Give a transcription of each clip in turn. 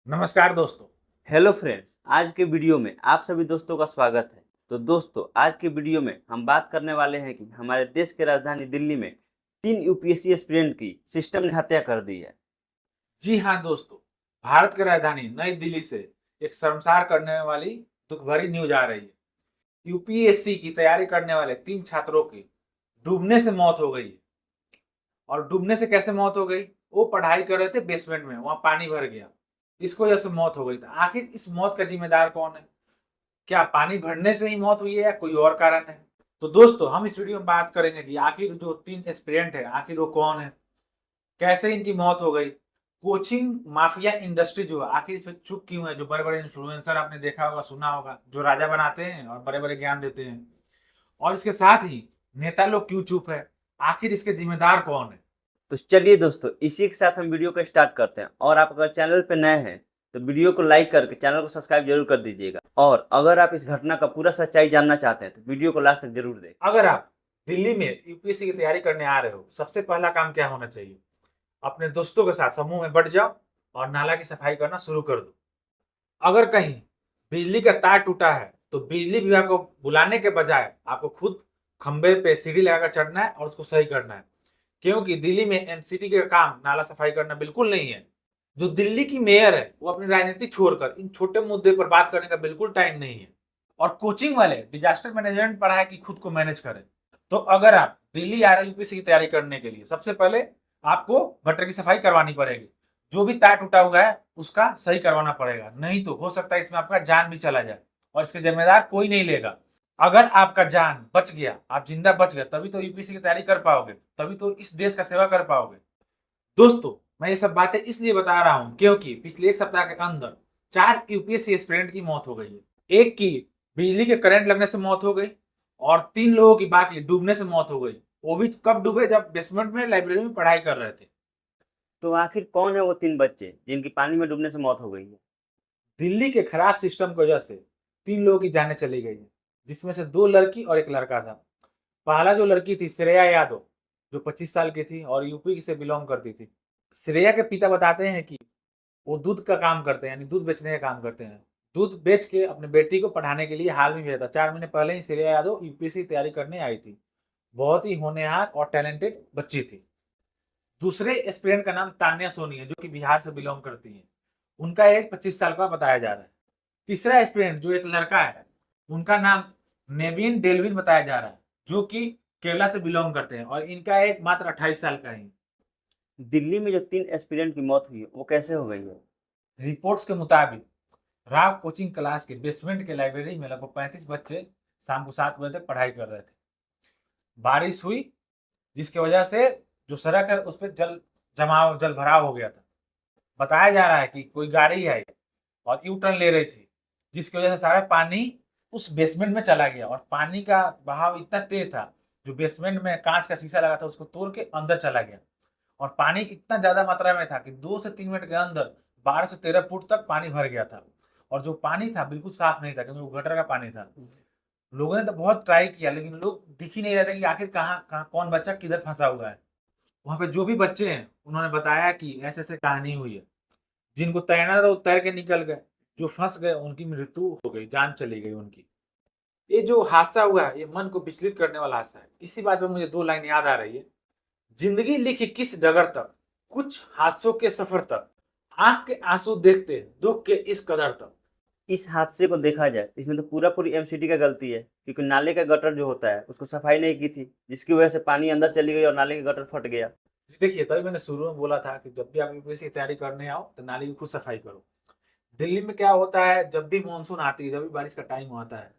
नमस्कार दोस्तों। Hello friends, आज के वीडियो में आप सभी दोस्तों का स्वागत है। तो दोस्तों, आज के वीडियो में हम बात करने वाले हैं कि हमारे देश की राजधानी दिल्ली में 3 यूपीएससी एस्पिरेंट की सिस्टम ने हत्या कर दी है। जी हाँ दोस्तों, भारत की राजधानी नई दिल्ली से एक शर्मसार करने वाली दुख भरी न्यूज आ रही है। यूपीएससी की तैयारी करने वाले 3 छात्रों की डूबने से मौत हो गई है। और डूबने से कैसे मौत हो गई? वो पढ़ाई कर रहे थे बेसमेंट में, वहां पानी भर गया, इस वजह से मौत हो गई। तो आखिर इस मौत का जिम्मेदार कौन है? क्या पानी भरने से ही मौत हुई है या कोई और कारण है? तो दोस्तों, हम इस वीडियो में बात करेंगे कि आखिर जो 3 एस्पिरेंट है, आखिर वो कौन है, कैसे इनकी मौत हो गई, कोचिंग माफिया इंडस्ट्री जो है आखिर इस पे चुप क्यों है। जो बड़े बड़े इन्फ्लुएंसर आपने देखा होगा, सुना होगा, जो राजा बनाते हैं और बड़े बड़े ज्ञान देते हैं, और इसके साथ ही नेता लोग क्यों चुप है, आखिर इसके जिम्मेदार कौन है? तो चलिए दोस्तों, इसी के साथ हम वीडियो को स्टार्ट करते हैं। और आप अगर चैनल पर नए हैं तो वीडियो को लाइक करके चैनल को सब्सक्राइब जरूर कर दीजिएगा। और अगर आप इस घटना का पूरा सच्चाई जानना चाहते हैं तो वीडियो को लास्ट तक जरूर देखें। अगर आप दिल्ली में यूपीएससी की तैयारी करने आ रहे हो, सबसे पहला काम क्या होना चाहिए? अपने दोस्तों के साथ समूह में बढ़ जाओ और नाला की सफाई करना शुरू कर दो। अगर कहीं बिजली का तार टूटा है तो बिजली विभाग को बुलाने के बजाय आपको खुद खंबे पे सीढ़ी लगाकर चढ़ना है और उसको सही करना है। क्योंकि दिल्ली में एमसीडी का काम नाला सफाई करना बिल्कुल नहीं है। जो दिल्ली की मेयर है वो अपनी राजनीति छोड़कर इन छोटे मुद्दे पर बात करने का बिल्कुल टाइम नहीं है। और कोचिंग वाले डिजास्टर मैनेजमेंट पढ़ा है कि खुद को मैनेज करें। तो अगर आप दिल्ली आ रहे यूपीएससी की तैयारी करने के लिए, सबसे पहले आपको गटर की सफाई करवानी पड़ेगी। जो भी तार टूटा हुआ है उसका सही करवाना पड़ेगा, नहीं तो हो सकता है इसमें आपका जान भी चला जाए और इसके जिम्मेदार कोई नहीं लेगा। अगर आपका जान बच गया, आप जिंदा बच गए, तभी तो यूपीएससी की तैयारी कर पाओगे, तभी तो इस देश का सेवा कर पाओगे। दोस्तों, मैं ये सब बातें इसलिए बता रहा हूं क्योंकि पिछले एक सप्ताह के अंदर 4 यूपीएससी एस्पिरेंट की मौत हो गई है। एक की बिजली के करंट लगने से मौत हो गई और 3 लोगों की बाकी डूबने से मौत हो गई। वो भी कब डूबे? जब बेसमेंट में लाइब्रेरी में पढ़ाई कर रहे थे। तो आखिर कौन है वो 3 बच्चे जिनकी पानी में डूबने से मौत हो गई है? दिल्ली के खराब सिस्टम की वजह से 3 लोगों की जानें चली गई है, जिसमें से 2 लड़की और एक लड़का था। पहला जो लड़की थी श्रेया यादव, जो 25 साल की थी और यूपी से बिलोंग करती थी। श्रेया के पिता बताते हैं कि वो दूध का काम करते हैं, यानी दूध बेचने का काम करते हैं। दूध बेच के अपने बेटी को पढ़ाने के लिए हाल में भेजा था। 4 महीने पहले ही श्रेया यादव यूपीएससी की तैयारी करने आई थी। बहुत ही होनहार और टैलेंटेड बच्ची थी। दूसरे एस्पिरेंट का नाम तान्या सोनी है, जो कि बिहार से बिलोंग करती है। उनका एज 25 साल का बताया जा रहा है। तीसरा एस्पिरेंट जो एक लड़का है, उनका नाम नेविन डेलविन बताया जा रहा है, जो कि केरला से बिलोंग करते हैं और इनका एज मात्र 28 साल का ही। दिल्ली में जो 3 एस्पिरेंट की मौत हुई है वो कैसे हो गई है? रिपोर्ट्स के मुताबिक राव कोचिंग क्लास के बेसमेंट के लाइब्रेरी में लगभग 35 बच्चे शाम को 7 बजे तक पढ़ाई कर रहे थे। बारिश हुई, जिसकी वजह से जो सड़क है उस पर जल भराव हो गया था। बताया जा रहा है कि कोई गाड़ी आई और यू टर्न ले रही थी, जिसकी वजह से सारा पानी उस बेसमेंट में चला गया और पानी का बहाव इतना तेज था, जो बेसमेंट में कांच का शीशा लगा था उसको तोड़ के अंदर चला गया। और पानी इतना ज्यादा मात्रा में था कि 2 से 3 मिनट के अंदर 12 से 13 फुट तक पानी भर गया था। और जो पानी था बिल्कुल साफ नहीं था, क्योंकि वो गटर का पानी था। लोगों ने तो बहुत ट्राई किया, लेकिन लोग दिख ही नहीं रहे थे कि आखिर कहाँ कहाँ कौन बच्चा किधर फंसा हुआ है। वहां पे जो भी बच्चे हैं उन्होंने बताया कि ऐसे ऐसे कहानी हुई है। जिनको तैरना था वो तैर के निकल गए, जो फंस गए उनकी मृत्यु हो गई, जान चली गई उनकी। ये जो हादसा हुआ है ये मन को विचलित करने वाला हादसा है। इसी बात पे मुझे 2 लाइन याद आ रही है। जिंदगी लिखी किस डगर तक, कुछ हादसों के सफर तक, आंख के आंसू देखते दुख के इस कदर तक। इस हादसे को देखा जाए, इसमें तो पूरा पूरी एमसीडी का गलती है, क्योंकि नाले का गटर जो होता है उसको सफाई नहीं की थी, जिसकी वजह से पानी अंदर चली गई और नाले का गटर फट गया। देखिए, तभी मैंने शुरू में बोला था कि जब भी आप यूपीएससी की तैयारी करने आओ तो नाली की खुद सफाई करो। दिल्ली में क्या होता है, जब भी मानसून आती है, जब भी बारिश का टाइम आता है,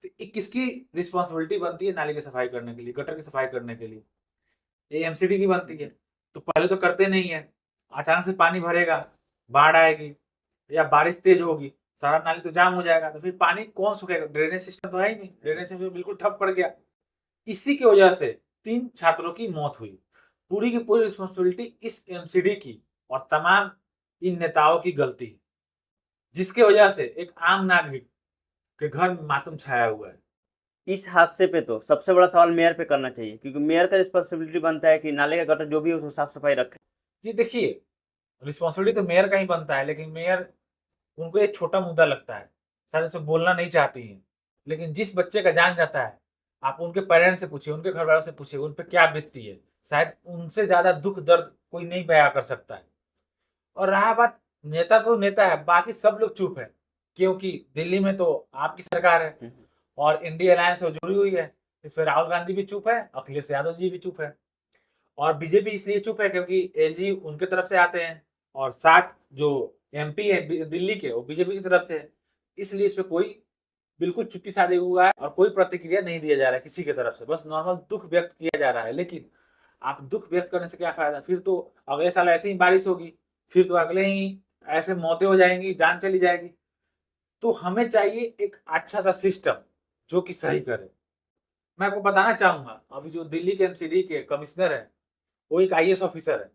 तो ये किसकी रिस्पॉन्सिबिलिटी बनती है? नाली की सफाई करने के लिए, गटर की सफाई करने के लिए ये एमसीडी की बनती है। तो पहले तो करते नहीं है, अचानक से पानी भरेगा, बाढ़ आएगी या बारिश तेज होगी, सारा नाली तो जाम हो जाएगा, तो फिर पानी कौन सूखेगा? ड्रेनेज सिस्टम तो है ही नहीं, ड्रेनेज सिस्टम बिल्कुल ठप पड़ गया। इसी की वजह से 3 छात्रों की मौत हुई। पूरी की पूरी रिस्पॉन्सिबिलिटी इस एमसीडी की और तमाम इन नेताओं की गलती है, जिसके वजह से एक आम नागरिक के घर में मातम छाया हुआ है। इस हादसे पे तो सबसे बड़ा सवाल मेयर पे करना चाहिए, क्योंकि मेयर का रिस्पॉन्सिबिलिटी बनता है कि नाले का गटर जो भी है उसको साफ सफाई रखे। जी देखिए, रिस्पॉन्सिबिलिटी तो मेयर का ही बनता है, लेकिन मेयर उनको एक छोटा मुद्दा लगता है, शायद उसमें बोलना नहीं चाहती हैं। लेकिन जिस बच्चे का जान जाता है, आप उनके पेरेंट्स से पूछिए, उनके घरवालों से पूछिए, उन पे क्या बीतती है, शायद उनसे ज़्यादा दुःख दर्द कोई नहीं बयाँ कर सकता है। और रहा बात, नेता तो नेता है, बाकी सब लोग चुप है, क्योंकि दिल्ली में तो आपकी सरकार है और इंडिया अलायंस से जुड़ी हुई है। इस पे राहुल गांधी भी चुप है, अखिलेश यादव जी भी चुप है और बीजेपी इसलिए चुप है क्योंकि एलजी उनके तरफ से आते हैं और 60 जो एमपी है दिल्ली के, वो बीजेपी की तरफ से है। इसलिए इस पे कोई बिल्कुल चुप्पी साधे हुआ है और कोई प्रतिक्रिया नहीं दिया जा रहा है किसी की तरफ से, बस नॉर्मल दुःख व्यक्त किया जा रहा है। लेकिन आप दुःख व्यक्त करने से क्या फ़ायदा? फिर तो अगले साल ऐसे ही बारिश होगी, फिर तो अगले ही ऐसे मौतें हो जाएँगी, जान चली जाएगी। तो हमें चाहिए एक अच्छा-सा सिस्टम जो कि सही करे। मैं आपको बताना चाहूँगा, अभी जो दिल्ली के एमसीडी के कमिश्नर हैं, वो एक आईएएस ऑफिसर है।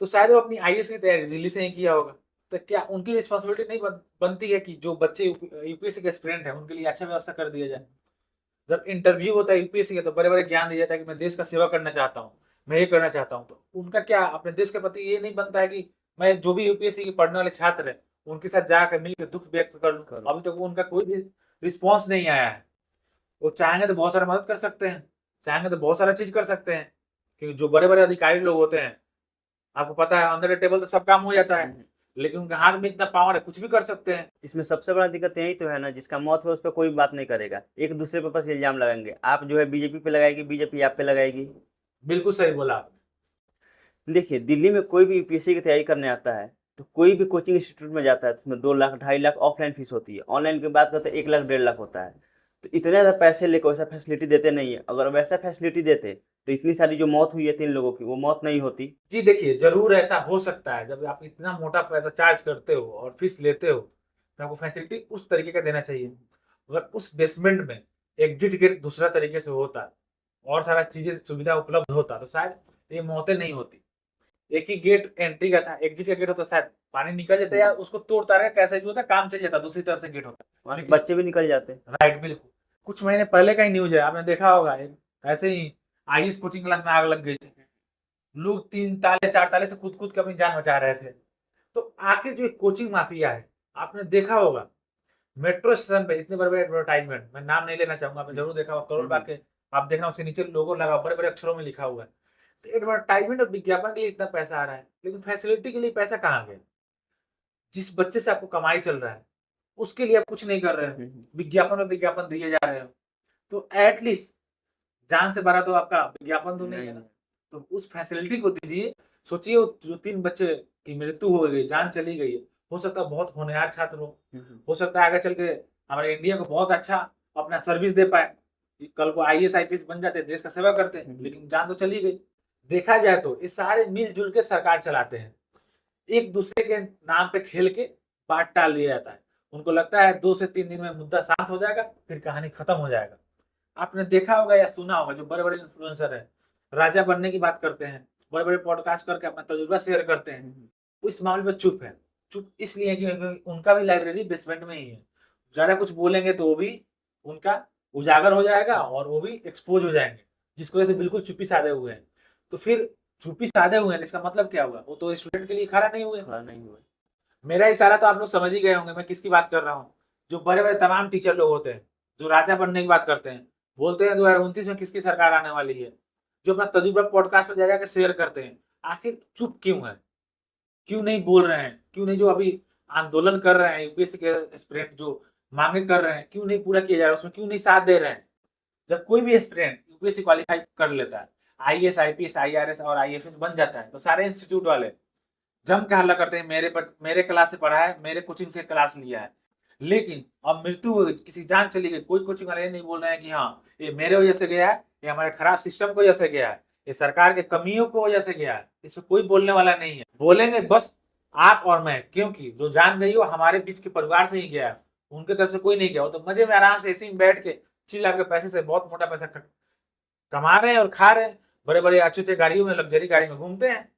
तो शायद वो अपनी आईएएस की तैयारी दिल्ली से ही किया होगा। तो क्या उनकी रिस्पॉन्सिबिलिटी नहीं बनती है कि जो बच्चे यूपीएससी के एस्पिरेंट हैं, उनके लिए अच्छा व्यवस्था कर दिया जाए? जब इंटरव्यू होता है यूपीएससी का, तो बड़े-बड़े ज्ञान दिया जाता है कि मैं देश का सेवा करना चाहता हूँ, मैं ये करना चाहता हूँ। तो उनका क्या अपने देश के प्रति ये नहीं बनता है कि मैं जो भी यूपीएससी के पढ़ने वाले छात्र हैं, उनके साथ जाकर मिलकर दुःख व्यक्त कर लूँ? अभी तक उनका कोई भी रिस्पॉन्स नहीं आया है। वो चाहेंगे तो बहुत सारा मदद कर सकते हैं, चाहेंगे तो बहुत सारा चीज़ कर सकते हैं, क्योंकि जो बड़े-बड़े अधिकारी लोग होते हैं, आपको पता है अंडर द टेबल तो सब काम हो जाता है, लेकिन उनके हाथ में इतना पावर है, कुछ भी कर सकते हैं। इसमें सबसे बड़ा दिक्कत यही तो है ना, जिसका मौत है उस पर कोई बात नहीं करेगा, एक दूसरे पे बस इल्जाम लगाएंगे। आप जो है बीजेपी पे लगाएगी, बीजेपी आप पे लगाएगी। बिल्कुल सही बोला आपने। देखिए, दिल्ली में कोई भी यूपीएससी की तैयारी करने आता है तो कोई भी कोचिंग इंस्टीट्यूट में जाता है तो उसमें 2 लाख 2.5 लाख ऑफलाइन फीस होती है, ऑनलाइन की बात करते हैं 1 लाख 1.5 लाख होता है। तो इतने ज़्यादा पैसे लेकर वैसा फैसिलिटी देते नहीं है। अगर वैसा फैसिलिटी देते तो इतनी सारी जो मौत हुई है 3 लोगों की, वो मौत नहीं होती। जी देखिए, ज़रूर ऐसा हो सकता है, जब आप इतना मोटा पैसा चार्ज करते हो और फीस लेते हो, तो आपको फैसिलिटी उस तरीके का देना चाहिए। अगर उस बेसमेंट में एग्जिट गेट दूसरा तरीके से होता और सारा चीज़ें सुविधा उपलब्ध होता, तो शायद ये मौतें नहीं होती। एक ही गेट एंट्री का था, एग्जिट का गेट होता, शायद पानी निकल जाता या उसको तोड़-ताड़ के कैसे भी होता, काम चल जाता, दूसरी तरफ से गेट होता। वहाँ से लेकिन बच्चे भी निकल जाते। राइट, बिल्कुल। कुछ महीने पहले का ही न्यूज़ है, आपने देखा होगा, एक ऐसे ही आईएएस कोचिंग क्लास में आग लग गई थी। लोग 3 ताले 4 ताले से कूद-कूद के अपनी जान बचा रहे थे। तो आखिर जो ये कोचिंग माफिया है, आपने देखा होगा मेट्रो स्टेशन पे इतने बड़े-बड़े एडवर्टाइज़मेंट, मैं नाम नहीं लेना चाहूँगा, आपने ज़रूर देखा होगा, करोल बाग के आप देखना उसके नीचे लोगो लगा बड़े-बड़े अक्षरों में लिखा हुआ है। तो एडवर्टाइज़मेंट और विज्ञापन के लिए इतना पैसा आ रहा है, लेकिन फैसिलिटी के लिए पैसा कहाँ गया? जिस बच्चे से आपको कमाई चल रहा है, उसके लिए आप कुछ नहीं कर रहे हो, विज्ञापन में विज्ञापन दिए जा रहे हो। तो एट लीस्ट जान से बड़ा तो आपका विज्ञापन तो नहीं है ना। तो उस फैसिलिटी को दीजिए। सोचिए वो जो 3 बच्चे की मृत्यु हो गई, जान चली गई है, हो सकता है बहुत होनहार छात्र हो सकता है आगे चल के हमारे इंडिया को बहुत अच्छा अपना सर्विस दे पाए। कि कल को आईएएस, आईपीएस बन जाते, देश का सेवा करते, लेकिन जान तो चली गई। देखा जाए तो ये सारे मिल-जुल के सरकार चलाते हैं। एक दूसरे के नाम पे खेल के बात टाल दिया जाता है। उनको लगता है 2 से 3 दिन में मुद्दा शांत हो जाएगा, फिर कहानी खत्म हो जाएगा। आपने देखा होगा या सुना होगा जो बड़े-बड़े इन्फ्लुएंसर हैं, राजा बनने की बात करते हैं, बड़े-बड़े पॉडकास्ट करके अपना तजुर्बा शेयर करते हैं। वो इस मामले में चुप है। चुप इसलिए है क्योंकि उनका भी लाइब्रेरी बेसमेंट में ही है। ज़्यादा कुछ बोलेंगे तो वो भी उनका उजागर हो जाएगा और वो भी एक्सपोज़ हो जाएँगे, जिसकी वजह से बिल्कुल चुप्पी साधे हुए हैं। तो फिर चुप्पी साधे हुए हैं, इसका मतलब क्या हुआ? वो तो स्टूडेंट के लिए खड़ा नहीं हुए। खड़ा नहीं हुए। मेरा इशारा तो आप लोग समझ ही गए होंगे मैं किसकी बात कर रहा हूँ। जो बड़े-बड़े तमाम टीचर लोग होते हैं, जो राजा बनने की बात करते हैं, बोलते हैं 2029 में किसकी सरकार आने वाली है, जो अपना तजुर्बा पॉडकास्ट पे जा के शेयर करते हैं। आखिर चुप क्यों है? क्यों नहीं बोल रहे हैं? क्यों नहीं जो अभी आंदोलन कर रहे हैं यूपीएससी के एस्पिरेंट जो मांगे कर रहे हैं, क्यों नहीं पूरा किया जा रहा है? उसमें क्यों नहीं साथ दे रहे हैं? जब कोई भी एस्पिरेंट यूपीएससी क्वालीफाई कर लेता है, आईएएस, आईपीएस, आईआरएस और आईएफएस बन जाता है, तो सारे इंस्टीट्यूट वाले जम के हल्ला करते हैं, मेरे क्लास से पढ़ा है, मेरे कोचिंग से क्लास लिया है। लेकिन अब मृत्यु हो गई, किसी जान चली गई, कोई कोचिंग वाले ये नहीं बोल रहे हैं कि हाँ, ये मेरे वजह से गया है, ये हमारे खराब सिस्टम की वजह से गया है, ये सरकार के कमियों की वजह से गया है। इसमें कोई बोलने वाला नहीं है। बोलेंगे बस आप और मैं, क्योंकि जो जान गई वो हमारे बीच के परिवार से ही गया है, उनके तरफ से कोई नहीं गया। वो तो मजे में आराम से इसी में बैठ के चिल्ला के पैसे से बहुत मोटा पैसा कमा रहे हैं और खा रहे हैं, बड़े-बड़े अच्छे-अच्छे गाड़ियों में, लग्जरी गाड़ी में घूमते हैं।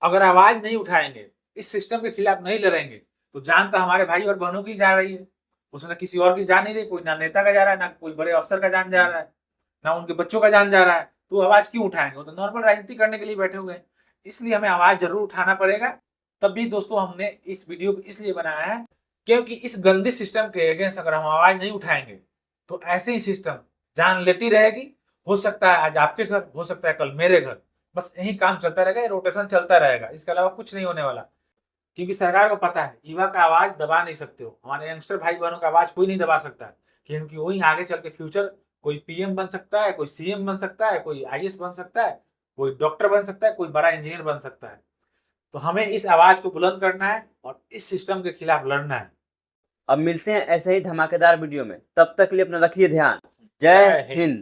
अगर आवाज नहीं उठाएंगे, इस सिस्टम के खिलाफ नहीं लड़ेंगे, तो जान तो हमारे भाई और बहनों की जा रही है, उसमें किसी और की जान नहीं रही। कोई ना नेता का जा रहा है, ना कोई बड़े अफसर का जान जा रहा है, ना उनके बच्चों का जान जा रहा है। तो आवाज क्यों उठाएंगे? वो तो नॉर्मल राजनीति करने के लिए बैठे हुए हैं। इसलिए हमें आवाज जरूर उठाना पड़ेगा तब भी दोस्तों हमने इस वीडियो को इसलिए बनाया है क्योंकि इस गंदे सिस्टम के अगेंस्ट अगर हम आवाज नहीं उठाएंगे तो ऐसे ही सिस्टम जान लेती रहेगी। हो सकता है आज आपके घर, हो सकता है कल मेरे घर, बस यही काम चलता रहेगा, रोटेशन चलता रहेगा, इसके अलावा कुछ नहीं होने वाला। क्योंकि सरकार को पता है युवा का आवाज दबा नहीं सकते हो, हमारे यंगस्टर भाई बहनों का आवाज कोई नहीं दबा सकता है, क्योंकि वही आगे चल के फ्यूचर कोई पीएम बन सकता है, कोई सीएम बन सकता है, कोई आईएएस बन सकता है, कोई डॉक्टर बन सकता है, कोई बड़ा इंजीनियर बन सकता है। तो हमें इस आवाज को बुलंद करना है और इस सिस्टम के खिलाफ लड़ना है। अब मिलते हैं ऐसे ही धमाकेदार वीडियो में, तब तक के लिए अपना रखिए ध्यान। जय हिंद।